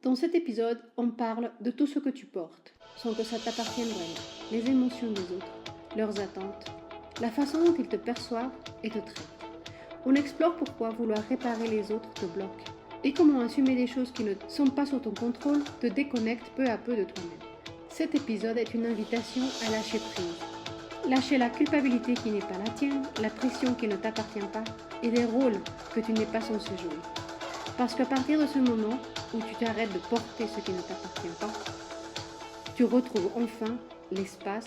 Dans cet épisode, on parle de tout ce que tu portes, sans que ça t'appartienne vraiment. Les émotions des autres, leurs attentes, la façon dont ils te perçoivent et te traitent. On explore pourquoi vouloir réparer les autres te bloque et comment assumer des choses qui ne sont pas sous ton contrôle te déconnecte peu à peu de toi-même. Cet épisode est une invitation à lâcher prise. Lâcher la culpabilité qui n'est pas la tienne, la pression qui ne t'appartient pas et des rôles que tu n'es pas censé jouer. Parce qu'à partir de ce moment où tu t'arrêtes de porter ce qui ne t'appartient pas, tu retrouves enfin l'espace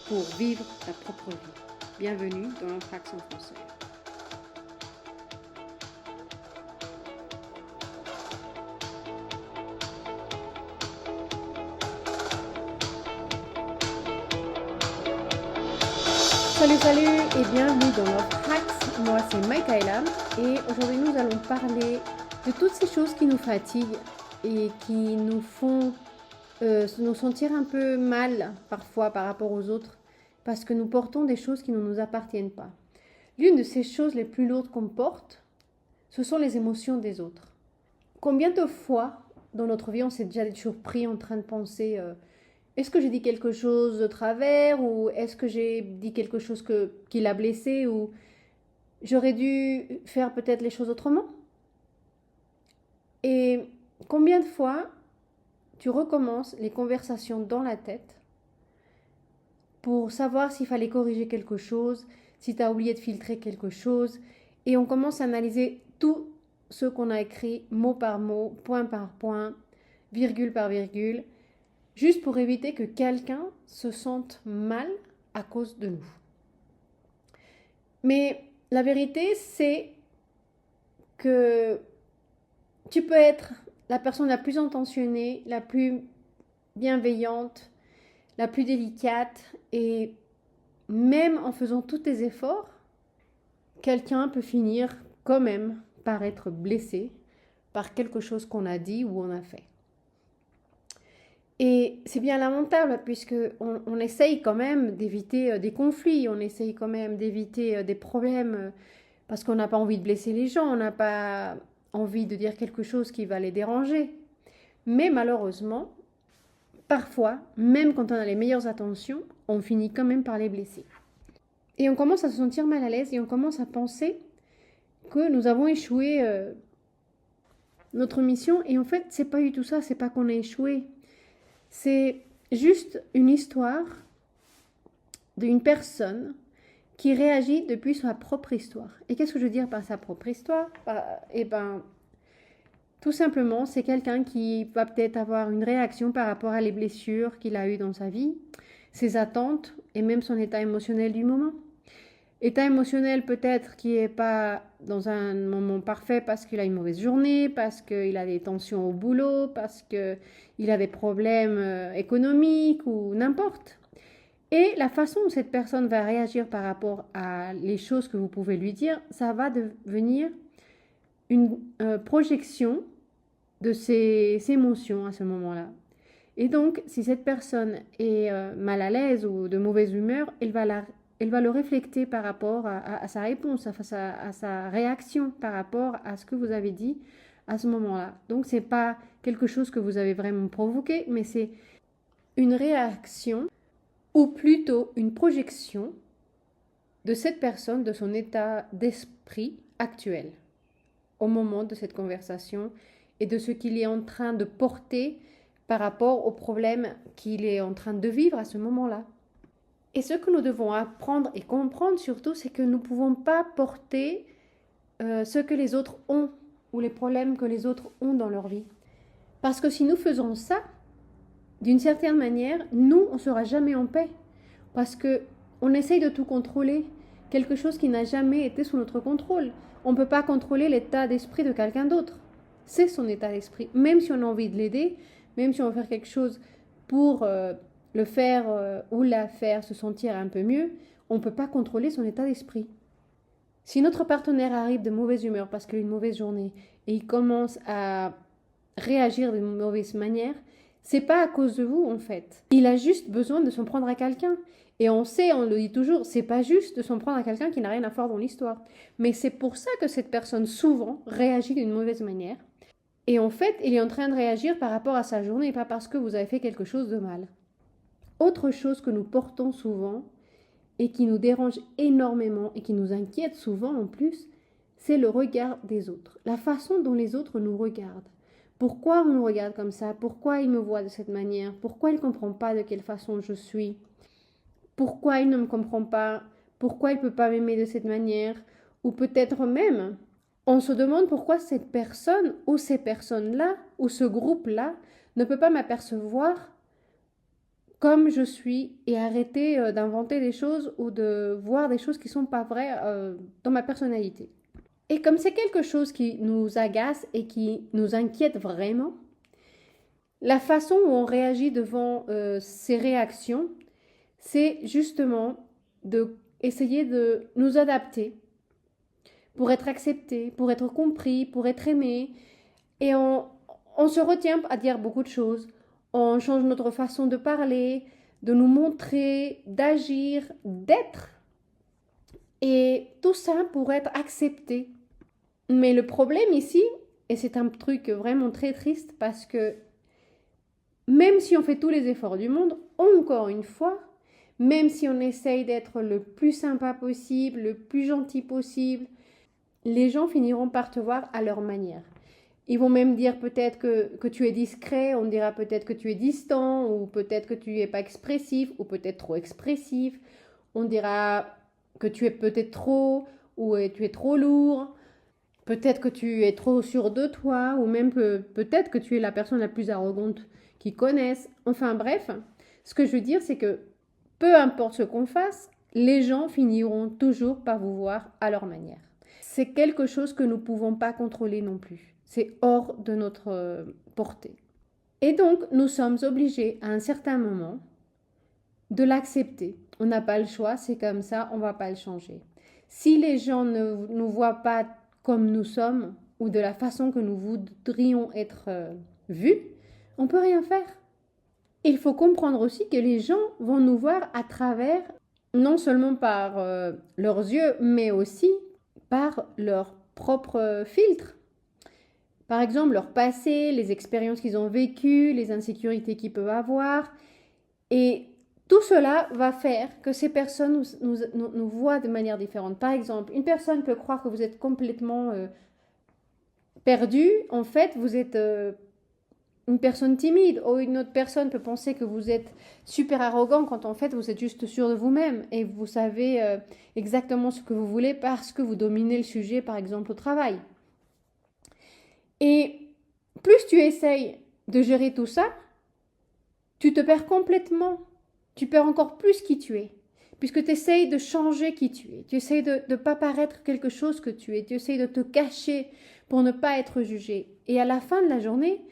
pour vivre ta propre vie. Bienvenue dans l'Anthrax en français. Salut et bienvenue dans l'Anthrax. Moi c'est Michaela et aujourd'hui nous allons parler de toutes ces choses qui nous fatiguent et qui nous font nous sentir un peu mal parfois par rapport aux autres parce que nous portons des choses qui ne nous appartiennent pas. L'une de ces choses les plus lourdes qu'on porte, ce sont les émotions des autres. Combien de fois dans notre vie on s'est déjà surpris en train de penser est-ce que j'ai dit quelque chose de travers ou est-ce que j'ai dit quelque chose qui l'a blessé ou j'aurais dû faire peut-être les choses autrement? Et combien de fois tu recommences les conversations dans la tête pour savoir s'il fallait corriger quelque chose, si tu as oublié de filtrer quelque chose et on commence à analyser tout ce qu'on a écrit mot par mot, point par point, virgule par virgule, juste pour éviter que quelqu'un se sente mal à cause de nous. Mais la vérité, c'est que tu peux être la personne la plus intentionnée, la plus bienveillante, la plus délicate et même en faisant tous tes efforts, quelqu'un peut finir quand même par être blessé par quelque chose qu'on a dit ou on a fait. Et c'est bien lamentable puisque on essaye quand même d'éviter des conflits, on essaye quand même d'éviter des problèmes parce qu'on n'a pas envie de blesser les gens, on n'a pas envie de dire quelque chose qui va les déranger. Mais malheureusement, parfois, même quand on a les meilleures intentions, on finit quand même par les blesser. Et on commence à se sentir mal à l'aise et on commence à penser que nous avons échoué notre mission. Et en fait, c'est pas du tout ça, c'est pas qu'on a échoué. C'est juste une histoire d'une personne qui réagit depuis sa propre histoire. Et qu'est-ce que je veux dire par sa propre histoire? Tout simplement, c'est quelqu'un qui va peut-être avoir une réaction par rapport à les blessures qu'il a eues dans sa vie, ses attentes et même son état émotionnel du moment. État émotionnel peut-être qui n'est pas dans un moment parfait parce qu'il a une mauvaise journée, parce qu'il a des tensions au boulot, parce qu'il a des problèmes économiques ou n'importe. Et la façon où cette personne va réagir par rapport à les choses que vous pouvez lui dire, ça va devenir une projection de ses émotions à ce moment-là. Et donc, si cette personne est mal à l'aise ou de mauvaise humeur, elle va le refléter par rapport à sa réponse, à sa réaction par rapport à ce que vous avez dit à ce moment-là. Donc, ce n'est pas quelque chose que vous avez vraiment provoqué, mais c'est une réaction ou plutôt une projection de cette personne, de son état d'esprit actuel au moment de cette conversation et de ce qu'il est en train de porter par rapport au problème qu'il est en train de vivre à ce moment-là. Et ce que nous devons apprendre et comprendre surtout, c'est que nous ne pouvons pas porter ce que les autres ont ou les problèmes que les autres ont dans leur vie. Parce que si nous faisons ça, d'une certaine manière, nous, on ne sera jamais en paix. Parce qu'on essaye de tout contrôler, quelque chose qui n'a jamais été sous notre contrôle. On ne peut pas contrôler l'état d'esprit de quelqu'un d'autre. C'est son état d'esprit. Même si on a envie de l'aider, même si on veut faire quelque chose pour le faire ou la faire se sentir un peu mieux, on ne peut pas contrôler son état d'esprit. Si notre partenaire arrive de mauvaise humeur parce qu'il a une mauvaise journée et il commence à réagir de mauvaise manière, c'est pas à cause de vous en fait. Il a juste besoin de s'en prendre à quelqu'un. Et on sait, on le dit toujours, c'est pas juste de s'en prendre à quelqu'un qui n'a rien à faire dans l'histoire. Mais c'est pour ça que cette personne souvent réagit d'une mauvaise manière. Et en fait, il est en train de réagir par rapport à sa journée et pas parce que vous avez fait quelque chose de mal. Autre chose que nous portons souvent et qui nous dérange énormément et qui nous inquiète souvent en plus, c'est le regard des autres. La façon dont les autres nous regardent. Pourquoi on nous regarde comme ça? Pourquoi ils me voient de cette manière? Pourquoi ils ne comprennent pas de quelle façon je suis? Pourquoi il ne me comprend pas? Pourquoi il ne peut pas m'aimer de cette manière? Ou peut-être même, on se demande pourquoi cette personne ou ces personnes-là ou ce groupe-là ne peut pas m'apercevoir comme je suis et arrêter d'inventer des choses ou de voir des choses qui ne sont pas vraies dans ma personnalité. Et comme c'est quelque chose qui nous agace et qui nous inquiète vraiment, la façon où on réagit devant ces réactions, c'est justement d'essayer de nous adapter pour être accepté, pour être compris, pour être aimé. Et on se retient à dire beaucoup de choses. On change notre façon de parler, de nous montrer, d'agir, d'être. Et tout ça pour être accepté. Mais le problème ici, et c'est un truc vraiment très triste parce que même si on fait tous les efforts du monde, encore une fois, même si on essaye d'être le plus sympa possible, le plus gentil possible, les gens finiront par te voir à leur manière. Ils vont même dire peut-être que tu es discret, on dira peut-être que tu es distant, ou peut-être que tu n'es pas expressif, ou peut-être trop expressif. On dira que tu es peut-être trop, ou tu es trop lourd. Peut-être que tu es trop sûr de toi, ou même peut-être que tu es la personne la plus arrogante qu'ils connaissent. Enfin bref, ce que je veux dire, c'est que peu importe ce qu'on fasse, les gens finiront toujours par vous voir à leur manière. C'est quelque chose que nous ne pouvons pas contrôler non plus. C'est hors de notre portée. Et donc, nous sommes obligés à un certain moment de l'accepter. On n'a pas le choix, c'est comme ça, on ne va pas le changer. Si les gens ne nous voient pas comme nous sommes ou de la façon que nous voudrions être vus, on ne peut rien faire. Il faut comprendre aussi que les gens vont nous voir à travers, non seulement par leurs yeux, mais aussi par leur propre filtre. Par exemple, leur passé, les expériences qu'ils ont vécues, les insécurités qu'ils peuvent avoir. Et tout cela va faire que ces personnes nous voient de manière différente. Par exemple, une personne peut croire que vous êtes complètement perdu. En fait, vous êtes une personne timide, ou une autre personne peut penser que vous êtes super arrogant quand en fait vous êtes juste sûr de vous-même et vous savez exactement ce que vous voulez parce que vous dominez le sujet, par exemple au travail. Et plus tu essayes de gérer tout ça, tu te perds complètement. Tu perds encore plus qui tu es, puisque tu essayes de changer qui tu es. Tu essayes de ne pas paraître quelque chose que tu es. Tu essayes de te cacher pour ne pas être jugé. Et à la fin de la journée,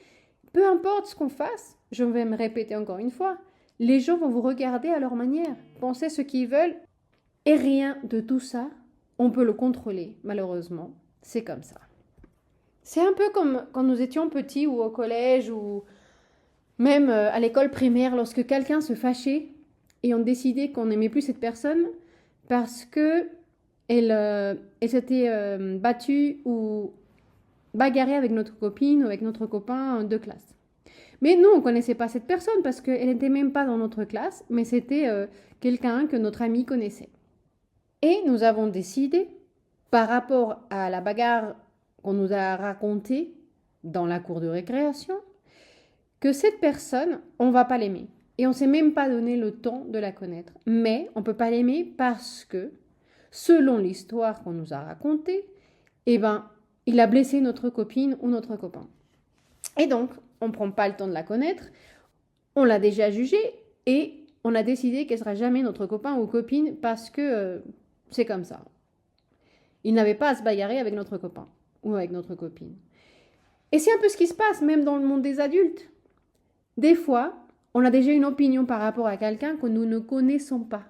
peu importe ce qu'on fasse, je vais me répéter encore une fois, les gens vont vous regarder à leur manière, penser ce qu'ils veulent, et rien de tout ça, on peut le contrôler, malheureusement. C'est comme ça. C'est un peu comme quand nous étions petits ou au collège ou même à l'école primaire, lorsque quelqu'un se fâchait et on décidait qu'on n'aimait plus cette personne parce que elle s'était battue ou bagarrée avec notre copine ou avec notre copain de classe. Mais nous, on ne connaissait pas cette personne parce qu'elle n'était même pas dans notre classe, mais c'était quelqu'un que notre ami connaissait. Et nous avons décidé, par rapport à la bagarre qu'on nous a racontée dans la cour de récréation, que cette personne, on ne va pas l'aimer. Et on ne s'est même pas donné le temps de la connaître. Mais on ne peut pas l'aimer parce que, selon l'histoire qu'on nous a racontée, eh ben, il a blessé notre copine ou notre copain. Et donc, on ne prend pas le temps de la connaître, on l'a déjà jugée et on a décidé qu'elle ne sera jamais notre copain ou copine parce que c'est comme ça. Il n'avait pas à se bagarrer avec notre copain ou avec notre copine. Et c'est un peu ce qui se passe même dans le monde des adultes. Des fois, on a déjà une opinion par rapport à quelqu'un que nous ne connaissons pas.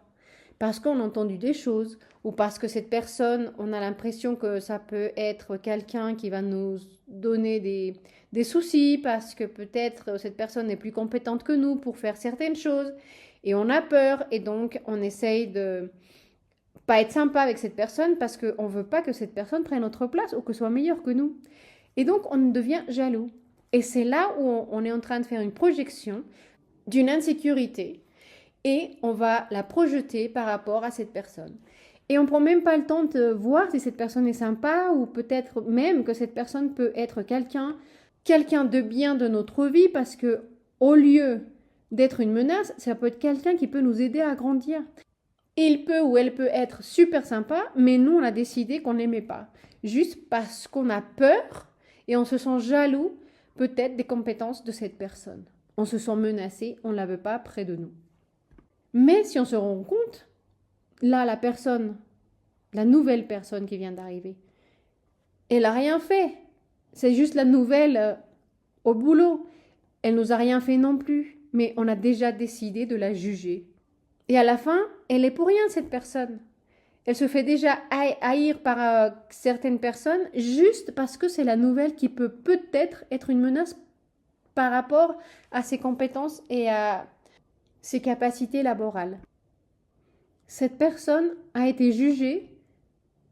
Parce qu'on a entendu des choses ou parce que cette personne, on a l'impression que ça peut être quelqu'un qui va nous donner des soucis parce que peut-être cette personne est plus compétente que nous pour faire certaines choses et on a peur et donc on essaye de pas être sympa avec cette personne parce qu'on ne veut pas que cette personne prenne notre place ou que soit meilleure que nous. Et donc, on devient jaloux. Et c'est là où on est en train de faire une projection d'une insécurité et on va la projeter par rapport à cette personne. Et on ne prend même pas le temps de voir si cette personne est sympa ou peut-être même que cette personne peut être quelqu'un de bien de notre vie parce que au lieu d'être une menace, ça peut être quelqu'un qui peut nous aider à grandir. Il peut ou elle peut être super sympa, mais nous on a décidé qu'on n'aimait pas. Juste parce qu'on a peur et on se sent jaloux peut-être des compétences de cette personne. On se sent menacé, on ne la veut pas près de nous. Mais si on se rend compte, là, la nouvelle personne qui vient d'arriver, elle n'a rien fait. C'est juste la nouvelle au boulot. Elle nous a rien fait non plus. Mais on a déjà décidé de la juger. Et à la fin, elle est pour rien, cette personne. Elle se fait déjà haïr par certaines personnes juste parce que c'est la nouvelle qui peut peut-être être une menace par rapport à ses compétences et à ses capacités laborales. Cette personne a été jugée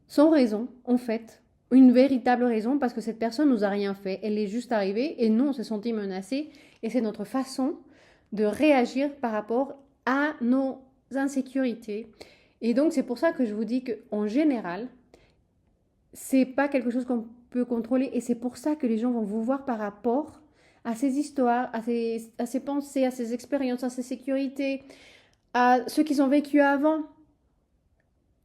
sans raison, en fait. Une véritable raison parce que cette personne nous a rien fait. Elle est juste arrivée et nous, on s'est sentis menacés. Et c'est notre façon de réagir par rapport à nos insécurités. Et donc, c'est pour ça que je vous dis qu'en général, c'est pas quelque chose qu'on peut contrôler. Et c'est pour ça que les gens vont vous voir par rapport à ces histoires, à ces pensées, à ces expériences, à ces sécurités, à ce qu'ils ont vécu avant.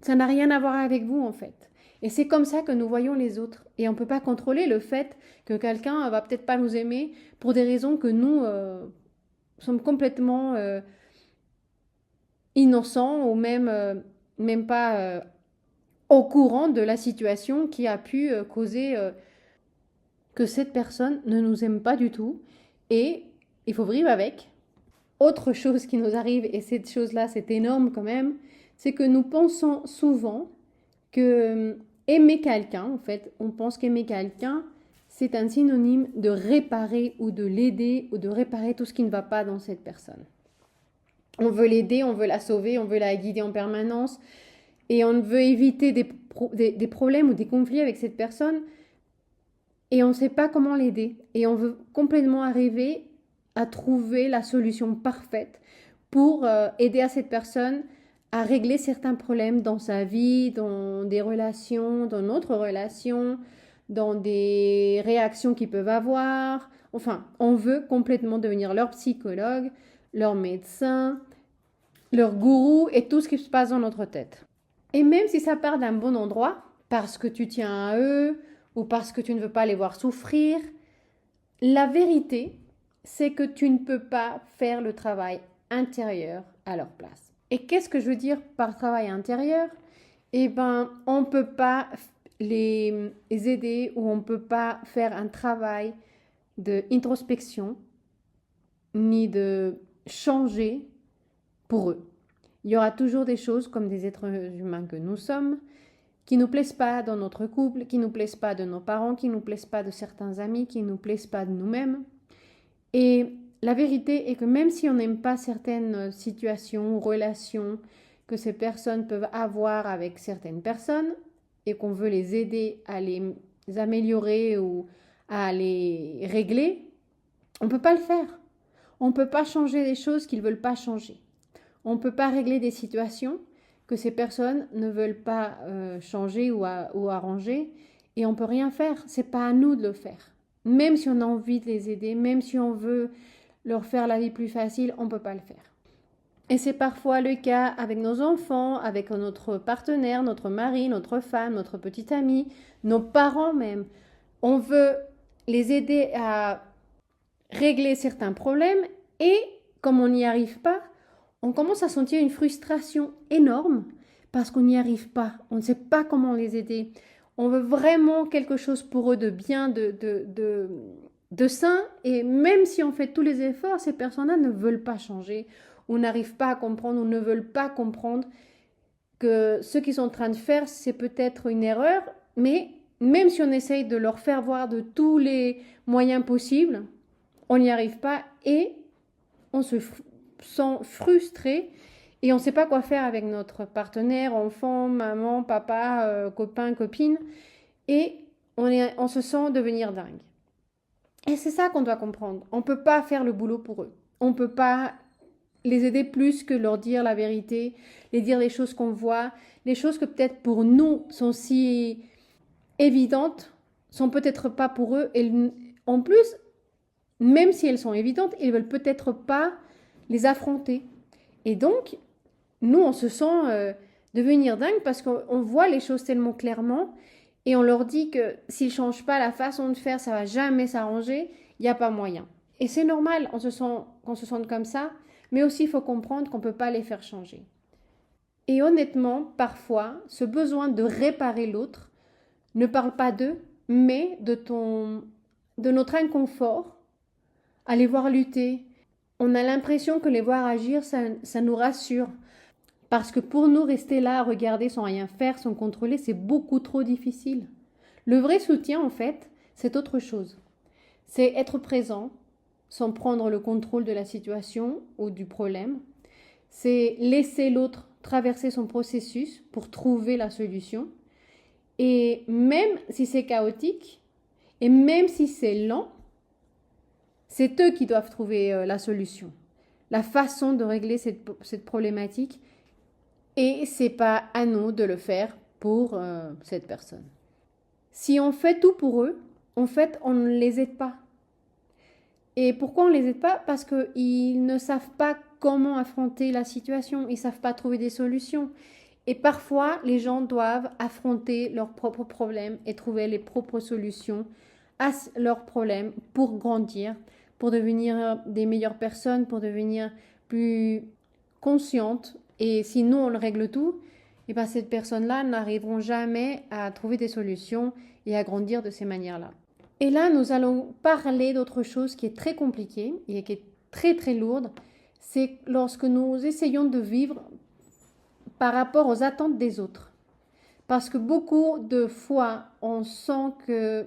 Ça n'a rien à voir avec vous, en fait. Et c'est comme ça que nous voyons les autres. Et on ne peut pas contrôler le fait que quelqu'un va peut-être pas nous aimer pour des raisons que nous sommes complètement innocents ou même pas au courant de la situation qui a pu causer que cette personne ne nous aime pas du tout. Et il faut vivre avec. Autre chose qui nous arrive, et cette chose-là, c'est énorme quand même, c'est que nous pensons souvent que aimer quelqu'un, en fait, on pense qu'aimer quelqu'un, c'est un synonyme de réparer ou de l'aider ou de réparer tout ce qui ne va pas dans cette personne. On veut l'aider, on veut la sauver, on veut la guider en permanence et on veut éviter des problèmes ou des conflits avec cette personne et on ne sait pas comment l'aider. Et on veut complètement arriver à trouver la solution parfaite pour aider à cette personne à régler certains problèmes dans sa vie, dans des relations, dans notre relation, dans des réactions qu'ils peuvent avoir. Enfin, on veut complètement devenir leur psychologue, leur médecin, leur gourou et tout ce qui se passe dans notre tête. Et même si ça part d'un bon endroit, parce que tu tiens à eux ou parce que tu ne veux pas les voir souffrir, la vérité, c'est que tu ne peux pas faire le travail intérieur à leur place. Et qu'est-ce que je veux dire par travail intérieur? Eh bien, on ne peut pas les aider ou on ne peut pas faire un travail d'introspection ni de changer pour eux. Il y aura toujours des choses comme des êtres humains que nous sommes qui ne nous plaisent pas dans notre couple, qui ne nous plaisent pas de nos parents, qui ne nous plaisent pas de certains amis, qui ne nous plaisent pas de nous-mêmes. Et la vérité est que même si on n'aime pas certaines situations ou relations que ces personnes peuvent avoir avec certaines personnes et qu'on veut les aider à les améliorer ou à les régler, on ne peut pas le faire. On ne peut pas changer des choses qu'ils ne veulent pas changer. On ne peut pas régler des situations que ces personnes ne veulent pas changer ou arranger et on ne peut rien faire. Ce n'est pas à nous de le faire. Même si on a envie de les aider, même si on veut leur faire la vie plus facile, on ne peut pas le faire. Et c'est parfois le cas avec nos enfants, avec notre partenaire, notre mari, notre femme, notre petite amie, nos parents même. On veut les aider à régler certains problèmes et comme on n'y arrive pas, on commence à sentir une frustration énorme parce qu'on n'y arrive pas. On ne sait pas comment les aider. On veut vraiment quelque chose pour eux de bien, de sain. Et même si on fait tous les efforts, ces personnes-là ne veulent pas changer ou n'arrivent pas à comprendre ou ne veulent pas comprendre que ce qu'ils sont en train de faire, c'est peut-être une erreur. Mais même si on essaye de leur faire voir de tous les moyens possibles, on n'y arrive pas et on se sent frustré et on ne sait pas quoi faire avec notre partenaire, enfant, maman, papa, copain, copine. Et on se sent devenir dingue. Et c'est ça qu'on doit comprendre. On ne peut pas faire le boulot pour eux. On ne peut pas les aider plus que leur dire la vérité, les dire les choses qu'on voit, les choses que peut-être pour nous sont si évidentes, sont peut-être pas pour eux. Et en plus, même si elles sont évidentes, ils veulent peut-être pas les affronter. Et donc, nous, on se sent devenir dingue parce qu'on voit les choses tellement clairement et on leur dit que s'ils ne changent pas la façon de faire, ça va jamais s'arranger, il n'y a pas moyen. Et c'est normal qu'on se sente comme ça, mais aussi il faut comprendre qu'on ne peut pas les faire changer. Et honnêtement, parfois, ce besoin de réparer l'autre ne parle pas d'eux, mais de notre inconfort à les voir lutter. On a l'impression que les voir agir, ça nous rassure. Parce que pour nous, rester là, regarder sans rien faire, sans contrôler, c'est beaucoup trop difficile. Le vrai soutien, en fait, c'est autre chose. C'est être présent, sans prendre le contrôle de la situation ou du problème. C'est laisser l'autre traverser son processus pour trouver la solution. Et même si c'est chaotique, et même si c'est lent, c'est eux qui doivent trouver la solution, la façon de régler cette problématique. Et c'est pas à nous de le faire pour cette personne. Si on fait tout pour eux, en fait, on ne les aide pas. Et pourquoi on ne les aide pas? Parce qu'ils ne savent pas comment affronter la situation, ils ne savent pas trouver des solutions. Et parfois, les gens doivent affronter leurs propres problèmes et trouver les propres solutions à leurs problèmes pour grandir, pour devenir des meilleures personnes, pour devenir plus conscientes. Et si nous, on le règle tout, et bien ces personnes-là n'arriveront jamais à trouver des solutions et à grandir de ces manières-là. Et là, nous allons parler d'autre chose qui est très compliquée et qui est très très lourde. C'est lorsque nous essayons de vivre par rapport aux attentes des autres. Parce que beaucoup de fois, on sent que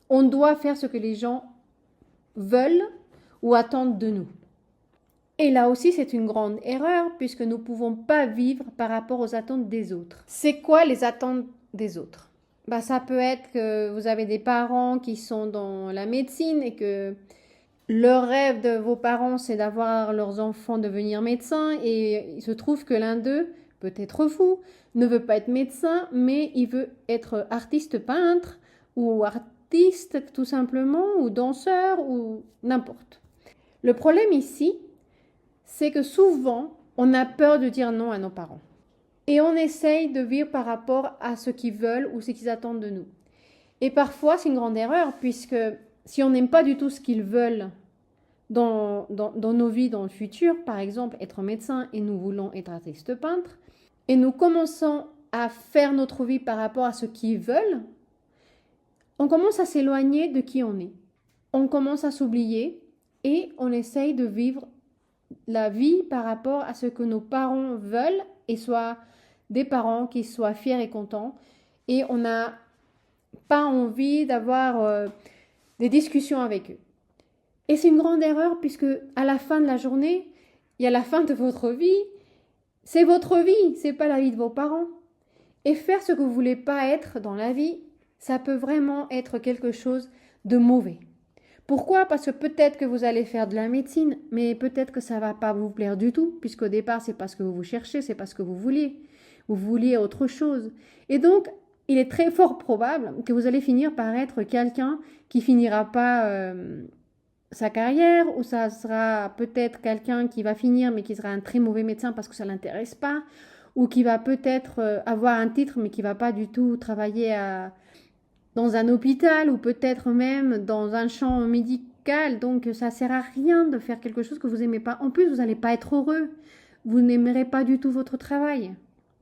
on doit faire ce que les gens veulent ou attendent de nous. Et là aussi, c'est une grande erreur puisque nous ne pouvons pas vivre par rapport aux attentes des autres. C'est quoi les attentes des autres? Ça peut être que vous avez des parents qui sont dans la médecine et que le rêve de vos parents, c'est d'avoir leurs enfants devenir médecins et il se trouve que l'un d'eux, peut-être vous, ne veut pas être médecin, mais il veut être artiste peintre ou artiste tout simplement ou danseur ou n'importe. Le problème ici, c'est que souvent, on a peur de dire non à nos parents. Et on essaye de vivre par rapport à ce qu'ils veulent ou ce qu'ils attendent de nous. Et parfois, c'est une grande erreur, puisque si on n'aime pas du tout ce qu'ils veulent dans nos vies dans le futur, par exemple être médecin et nous voulons être artiste peintre, et nous commençons à faire notre vie par rapport à ce qu'ils veulent, on commence à s'éloigner de qui on est. On commence à s'oublier et on essaye de vivre la vie par rapport à ce que nos parents veulent et soient des parents qui soient fiers et contents. Et on n'a pas envie d'avoir des discussions avec eux. Et c'est une grande erreur puisque à la fin de la journée, il y a la fin de votre vie. C'est votre vie, c'est pas la vie de vos parents. Et faire ce que vous voulez pas être dans la vie, ça peut vraiment être quelque chose de mauvais. Pourquoi? Parce que peut-être que vous allez faire de la médecine, mais peut-être que ça ne va pas vous plaire du tout, puisqu'au départ, c'est pas ce que vous cherchez, c'est pas ce que vous vouliez. Vous vouliez autre chose. Et donc, il est très fort probable que vous allez finir par être quelqu'un qui finira pas sa carrière, ou ça sera peut-être quelqu'un qui va finir, mais qui sera un très mauvais médecin parce que ça ne l'intéresse pas, ou qui va peut-être avoir un titre, mais qui ne va pas du tout travailler dans un hôpital ou peut-être même dans un champ médical. Donc, ça ne sert à rien de faire quelque chose que vous n'aimez pas. En plus, vous n'allez pas être heureux. Vous n'aimerez pas du tout votre travail.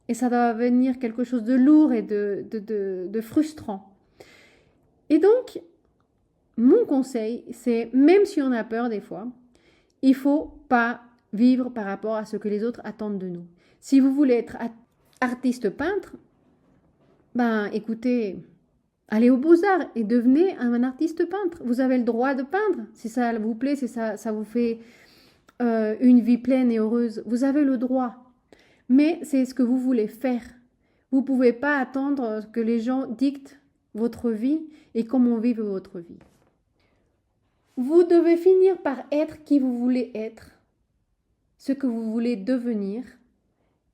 Et ça doit devenir quelque chose de lourd et de frustrant. Et donc, mon conseil, c'est, même si on a peur des fois, il ne faut pas vivre par rapport à ce que les autres attendent de nous. Si vous voulez être artiste peintre, écoutez, allez aux Beaux-Arts et devenez un artiste peintre. Vous avez le droit de peindre. Si ça vous plaît, si ça vous fait une vie pleine et heureuse, vous avez le droit. Mais c'est ce que vous voulez faire. Vous ne pouvez pas attendre que les gens dictent votre vie et comment vivre votre vie. Vous devez finir par être qui vous voulez être, ce que vous voulez devenir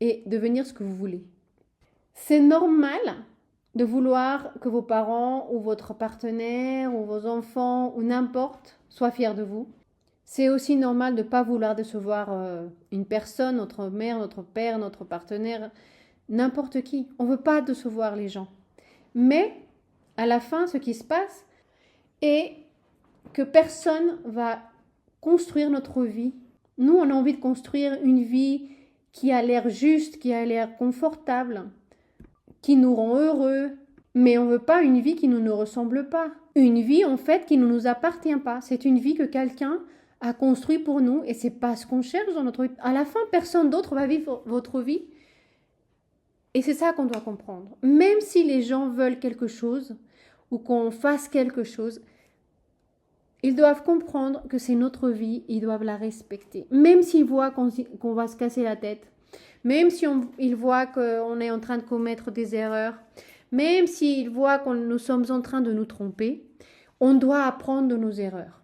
et devenir ce que vous voulez. C'est normal de vouloir que vos parents ou votre partenaire ou vos enfants ou n'importe soient fiers de vous. C'est aussi normal de ne pas vouloir décevoir une personne, notre mère, notre père, notre partenaire, n'importe qui. On ne veut pas décevoir les gens. Mais à la fin, ce qui se passe est que personne va construire notre vie. Nous, on a envie de construire une vie qui a l'air juste, qui a l'air confortable, qui nous rend heureux, mais on ne veut pas une vie qui ne nous ressemble pas. Une vie, en fait, qui ne nous appartient pas. C'est une vie que quelqu'un a construite pour nous et c'est pas ce qu'on cherche dans notre vie. À la fin, personne d'autre va vivre votre vie. Et c'est ça qu'on doit comprendre. Même si les gens veulent quelque chose ou qu'on fasse quelque chose, ils doivent comprendre que c'est notre vie, ils doivent la respecter. Même s'ils voient qu'on va se casser la tête, même si ils voient qu'on est en train de commettre des erreurs, même s'ils voient que nous sommes en train de nous tromper, on doit apprendre de nos erreurs.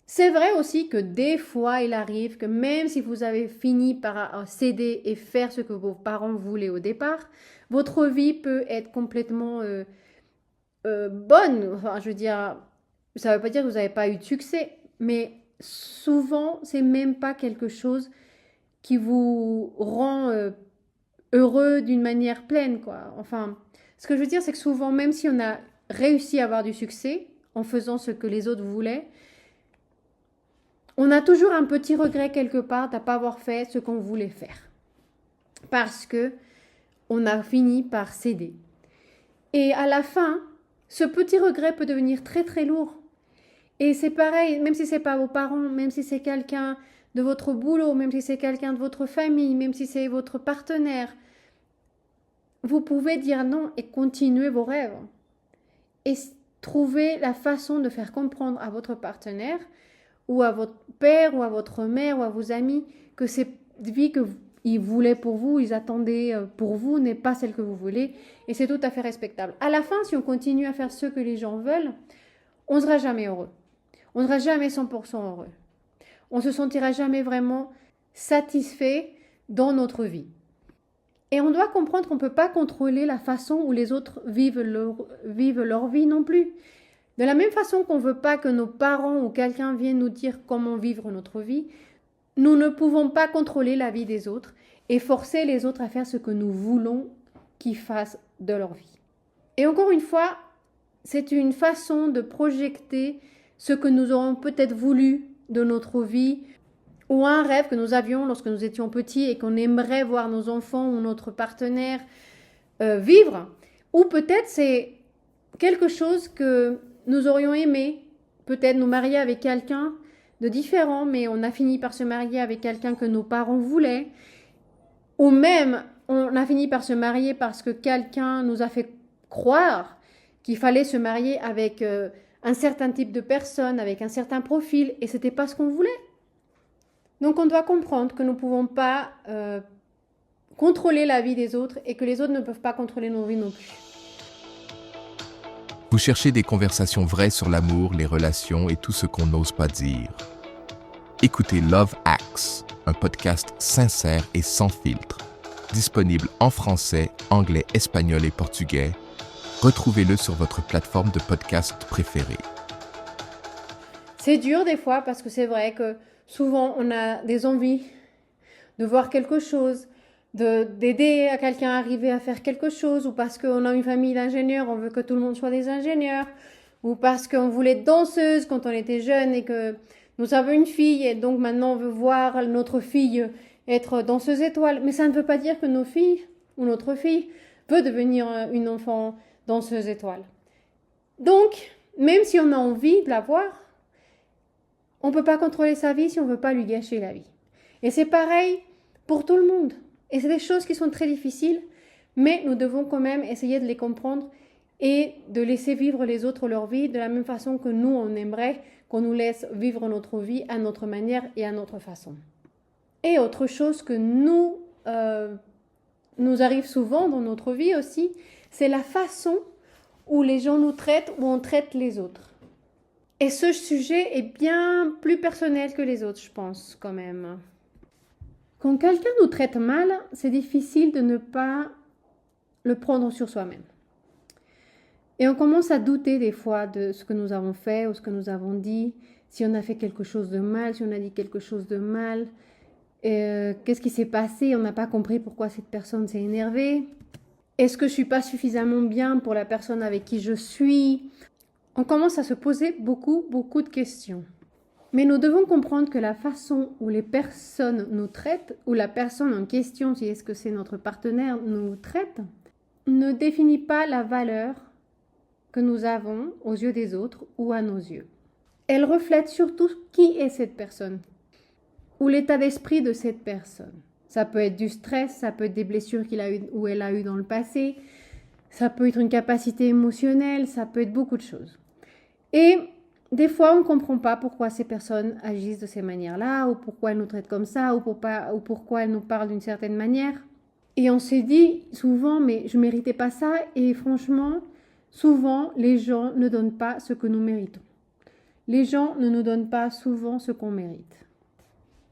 C'est vrai aussi que des fois, il arrive que même si vous avez fini par céder et faire ce que vos parents voulaient au départ, votre vie peut être complètement bonne. Enfin, je veux dire, ça ne veut pas dire que vous n'avez pas eu de succès, mais souvent, c'est même pas quelque chose qui vous rend heureux d'une manière pleine, quoi. Enfin, ce que je veux dire, c'est que souvent, même si on a réussi à avoir du succès en faisant ce que les autres voulaient, on a toujours un petit regret quelque part de ne pas avoir fait ce qu'on voulait faire. Parce que on a fini par céder. Et à la fin, ce petit regret peut devenir très très lourd. Et c'est pareil, même si ce n'est pas vos parents, même si c'est quelqu'un de votre boulot, même si c'est quelqu'un de votre famille, même si c'est votre partenaire, vous pouvez dire non et continuer vos rêves. Et trouver la façon de faire comprendre à votre partenaire ou à votre père ou à votre mère ou à vos amis que cette vie qu'ils voulaient pour vous, ils attendaient pour vous n'est pas celle que vous voulez et c'est tout à fait respectable. À la fin, si on continue à faire ce que les gens veulent, on ne sera jamais heureux. On ne sera jamais 100% heureux. On ne se sentira jamais vraiment satisfait dans notre vie. Et on doit comprendre qu'on ne peut pas contrôler la façon où les autres vivent leur vie non plus. De la même façon qu'on ne veut pas que nos parents ou quelqu'un vienne nous dire comment vivre notre vie, nous ne pouvons pas contrôler la vie des autres et forcer les autres à faire ce que nous voulons qu'ils fassent de leur vie. Et encore une fois, c'est une façon de projeter ce que nous aurons peut-être voulu de notre vie ou un rêve que nous avions lorsque nous étions petits et qu'on aimerait voir nos enfants ou notre partenaire vivre. Ou peut-être c'est quelque chose que nous aurions aimé, peut-être nous marier avec quelqu'un de différent, mais on a fini par se marier avec quelqu'un que nos parents voulaient. Ou même, on a fini par se marier parce que quelqu'un nous a fait croire qu'il fallait se marier avec un certain type de personne, avec un certain profil, et ce n'était pas ce qu'on voulait. Donc on doit comprendre que nous ne pouvons pas contrôler la vie des autres et que les autres ne peuvent pas contrôler nos vies non plus. Vous cherchez des conversations vraies sur l'amour, les relations et tout ce qu'on n'ose pas dire. Écoutez Love Hacks, un podcast sincère et sans filtre. Disponible en français, anglais, espagnol et portugais. Retrouvez-le sur votre plateforme de podcast préférée. C'est dur des fois parce que c'est vrai que souvent on a des envies de voir quelque chose, d'aider à quelqu'un à arriver à faire quelque chose, ou parce qu'on a une famille d'ingénieurs, on veut que tout le monde soit des ingénieurs, ou parce qu'on voulait être danseuse quand on était jeune et que nous avons une fille et donc maintenant on veut voir notre fille être danseuse étoile. Mais ça ne veut pas dire que nos filles ou notre fille peut devenir une enfant danseuse étoile. Donc, même si on a envie de la voir, on ne peut pas contrôler sa vie si on ne veut pas lui gâcher la vie. Et c'est pareil pour tout le monde. Et c'est des choses qui sont très difficiles, mais nous devons quand même essayer de les comprendre et de laisser vivre les autres leur vie de la même façon que nous, on aimerait qu'on nous laisse vivre notre vie à notre manière et à notre façon. Et autre chose que nous arrive souvent dans notre vie aussi, c'est la façon où les gens nous traitent ou on traite les autres. Et ce sujet est bien plus personnel que les autres, je pense, quand même. Quand quelqu'un nous traite mal, c'est difficile de ne pas le prendre sur soi-même. Et on commence à douter des fois de ce que nous avons fait ou ce que nous avons dit, si on a fait quelque chose de mal, si on a dit quelque chose de mal, qu'est-ce qui s'est passé, on n'a pas compris pourquoi cette personne s'est énervée. Est-ce que je ne suis pas suffisamment bien pour la personne avec qui je suis? On commence à se poser beaucoup de questions. Mais nous devons comprendre que la façon où les personnes nous traitent, ou la personne en question, si est-ce que c'est notre partenaire, nous traite, ne définit pas la valeur que nous avons aux yeux des autres ou à nos yeux. Elle reflète surtout qui est cette personne ou l'état d'esprit de cette personne. Ça peut être du stress, ça peut être des blessures qu'il a eues ou elle a eues dans le passé, ça peut être une capacité émotionnelle, ça peut être beaucoup de choses. Et des fois, on ne comprend pas pourquoi ces personnes agissent de ces manières-là, ou pourquoi elles nous traitent comme ça, ou pourquoi elles nous parlent d'une certaine manière. Et on s'est dit souvent, mais je ne méritais pas ça, et franchement, souvent, les gens ne donnent pas ce que nous méritons. Les gens ne nous donnent pas souvent ce qu'on mérite.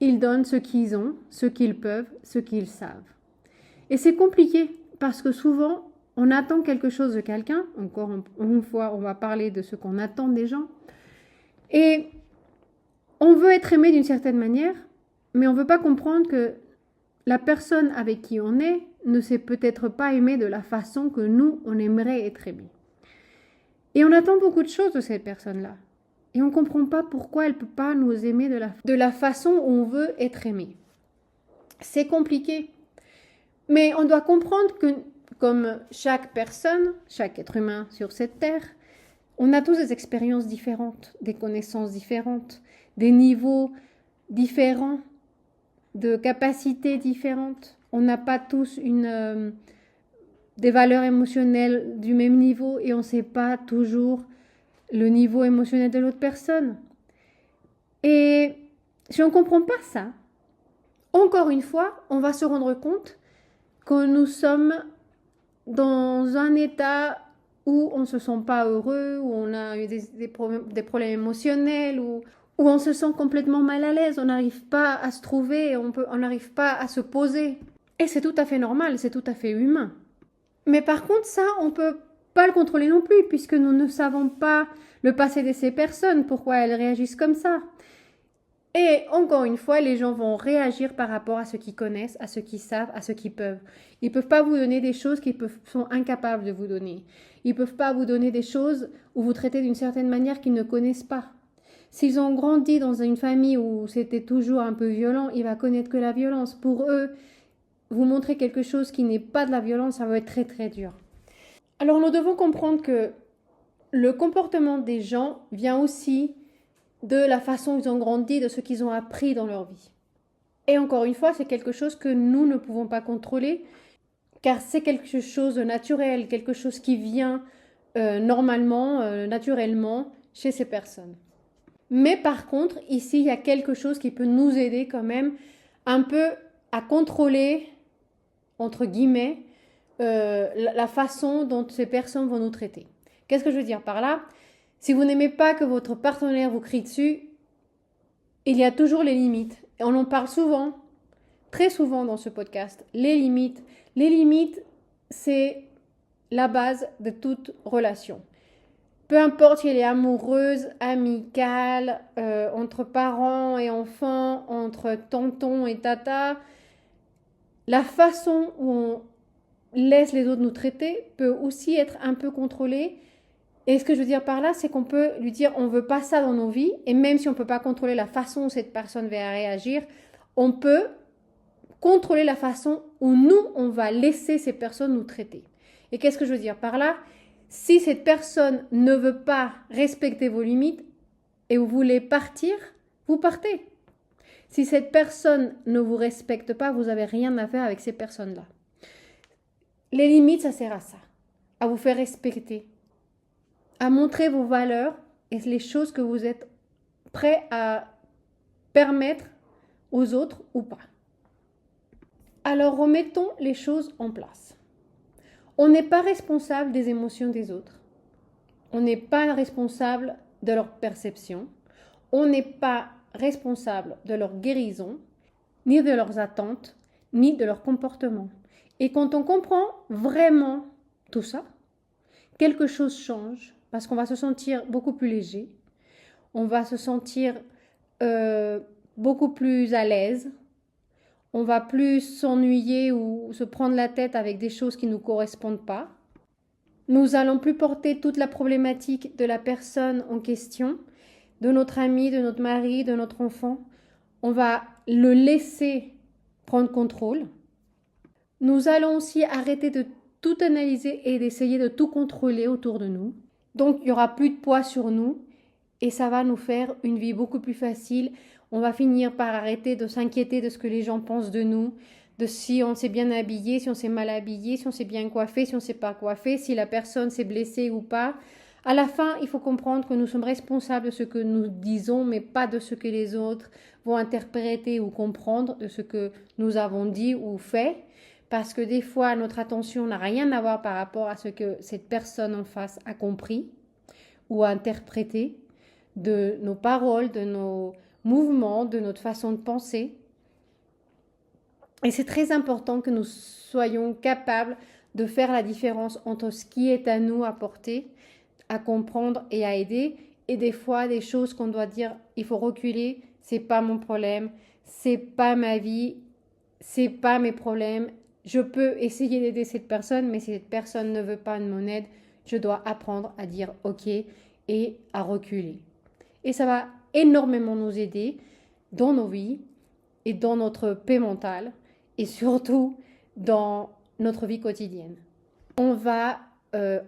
Ils donnent ce qu'ils ont, ce qu'ils peuvent, ce qu'ils savent. Et c'est compliqué, parce que souvent, on attend quelque chose de quelqu'un. Encore une fois, on va parler de ce qu'on attend des gens. Et on veut être aimé d'une certaine manière, mais on ne veut pas comprendre que la personne avec qui on est ne s'est peut-être pas aimée de la façon que nous, on aimerait être aimé. Et on attend beaucoup de choses de cette personne-là. Et on ne comprend pas pourquoi elle ne peut pas nous aimer de la façon où on veut être aimé. C'est compliqué. Mais on doit comprendre que, comme chaque personne, chaque être humain sur cette terre, on a tous des expériences différentes, des connaissances différentes, des niveaux différents, de capacités différentes. On n'a pas tous des valeurs émotionnelles du même niveau et on ne sait pas toujours le niveau émotionnel de l'autre personne. Et si on ne comprend pas ça, encore une fois, on va se rendre compte que nous sommes dans un état où on ne se sent pas heureux, où on a eu des problèmes émotionnels, où on se sent complètement mal à l'aise, on n'arrive pas à se trouver, on n'arrive pas à se poser. Et c'est tout à fait normal, c'est tout à fait humain. Mais par contre, ça, on ne peut pas le contrôler non plus, puisque nous ne savons pas le passé de ces personnes, pourquoi elles réagissent comme ça. Et encore une fois, les gens vont réagir par rapport à ce qu'ils connaissent, à ce qu'ils savent, à ce qu'ils peuvent. Ils ne peuvent pas vous donner des choses qu'ils sont incapables de vous donner. Ils ne peuvent pas vous donner des choses ou vous traiter d'une certaine manière qu'ils ne connaissent pas. S'ils ont grandi dans une famille où c'était toujours un peu violent, ils vont connaître que la violence. Pour eux, vous montrer quelque chose qui n'est pas de la violence, ça va être très très dur. Alors nous devons comprendre que le comportement des gens vient aussi de la façon dont ils ont grandi, de ce qu'ils ont appris dans leur vie. Et encore une fois, c'est quelque chose que nous ne pouvons pas contrôler, car c'est quelque chose de naturel, quelque chose qui vient normalement, naturellement, chez ces personnes. Mais par contre, ici, il y a quelque chose qui peut nous aider quand même un peu à contrôler, entre guillemets, la façon dont ces personnes vont nous traiter. Qu'est-ce que je veux dire par là ? Si vous n'aimez pas que votre partenaire vous crie dessus, il y a toujours les limites. Et on en parle souvent, très souvent dans ce podcast. Les limites. Les limites, c'est la base de toute relation. Peu importe si elle est amoureuse, amicale, entre parents et enfants, entre tonton et tata, la façon où on laisse les autres nous traiter peut aussi être un peu contrôlée. Et ce que je veux dire par là, c'est qu'on peut lui dire on ne veut pas ça dans nos vies. Et même si on ne peut pas contrôler la façon où cette personne va réagir, on peut contrôler la façon où nous, on va laisser ces personnes nous traiter. Et qu'est-ce que je veux dire par là ? Si cette personne ne veut pas respecter vos limites et vous voulez partir, vous partez. Si cette personne ne vous respecte pas, vous n'avez rien à faire avec ces personnes-là. Les limites, ça sert à ça, à vous faire respecter, à montrer vos valeurs et les choses que vous êtes prêt à permettre aux autres ou pas. Alors remettons les choses en place. On n'est pas responsable des émotions des autres. On n'est pas responsable de leur perception. On n'est pas responsable de leur guérison, ni de leurs attentes, ni de leur comportement. Et quand on comprend vraiment tout ça, quelque chose change parce qu'on va se sentir beaucoup plus léger, on va se sentir beaucoup plus à l'aise, on va plus s'ennuyer ou se prendre la tête avec des choses qui ne nous correspondent pas. Nous allons plus porter toute la problématique de la personne en question, de notre ami, de notre mari, de notre enfant. On va le laisser prendre contrôle. Nous allons aussi arrêter de tout analyser et d'essayer de tout contrôler autour de nous. Donc, il n'y aura plus de poids sur nous et ça va nous faire une vie beaucoup plus facile. On va finir par arrêter de s'inquiéter de ce que les gens pensent de nous, de si on s'est bien habillé, si on s'est mal habillé, si on s'est bien coiffé, si on ne s'est pas coiffé, si la personne s'est blessée ou pas. À la fin, il faut comprendre que nous sommes responsables de ce que nous disons, mais pas de ce que les autres vont interpréter ou comprendre de ce que nous avons dit ou fait. Parce que des fois, notre attention n'a rien à voir par rapport à ce que cette personne en face a compris ou a interprété de nos paroles, de nos mouvements, de notre façon de penser. Et c'est très important que nous soyons capables de faire la différence entre ce qui est à nous à porter, à comprendre et à aider, et des fois des choses qu'on doit dire, il faut reculer, c'est pas mon problème, c'est pas ma vie, c'est pas mes problèmes. Je peux essayer d'aider cette personne, mais si cette personne ne veut pas de mon aide, je dois apprendre à dire OK et à reculer. Et ça va énormément nous aider dans nos vies et dans notre paix mentale et surtout dans notre vie quotidienne. On va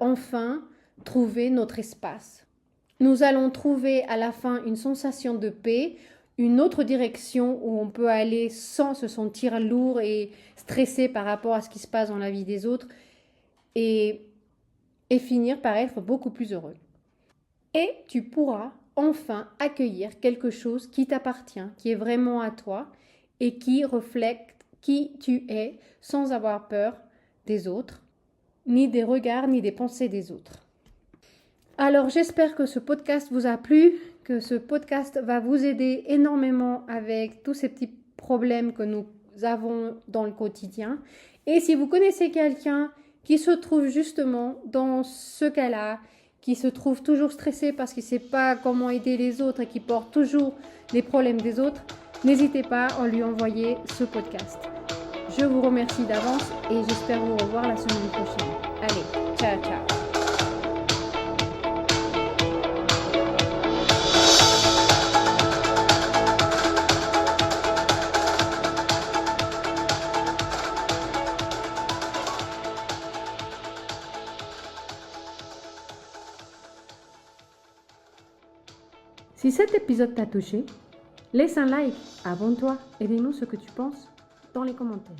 enfin trouver notre espace. Nous allons trouver à la fin une sensation de paix, une autre direction où on peut aller sans se sentir lourd et stressé par rapport à ce qui se passe dans la vie des autres et finir par être beaucoup plus heureux. Et tu pourras enfin accueillir quelque chose qui t'appartient, qui est vraiment à toi et qui reflète qui tu es sans avoir peur des autres, ni des regards, ni des pensées des autres. Alors j'espère que ce podcast vous a plu, que ce podcast va vous aider énormément avec tous ces petits problèmes que nous avons dans le quotidien. Et si vous connaissez quelqu'un qui se trouve justement dans ce cas-là, qui se trouve toujours stressé parce qu'il ne sait pas comment aider les autres et qui porte toujours les problèmes des autres, n'hésitez pas à lui envoyer ce podcast. Je vous remercie d'avance et j'espère vous revoir la semaine prochaine. Allez, ciao, ciao. Si cet épisode t'a touché, laisse un like, abonne-toi et dis-nous ce que tu penses dans les commentaires.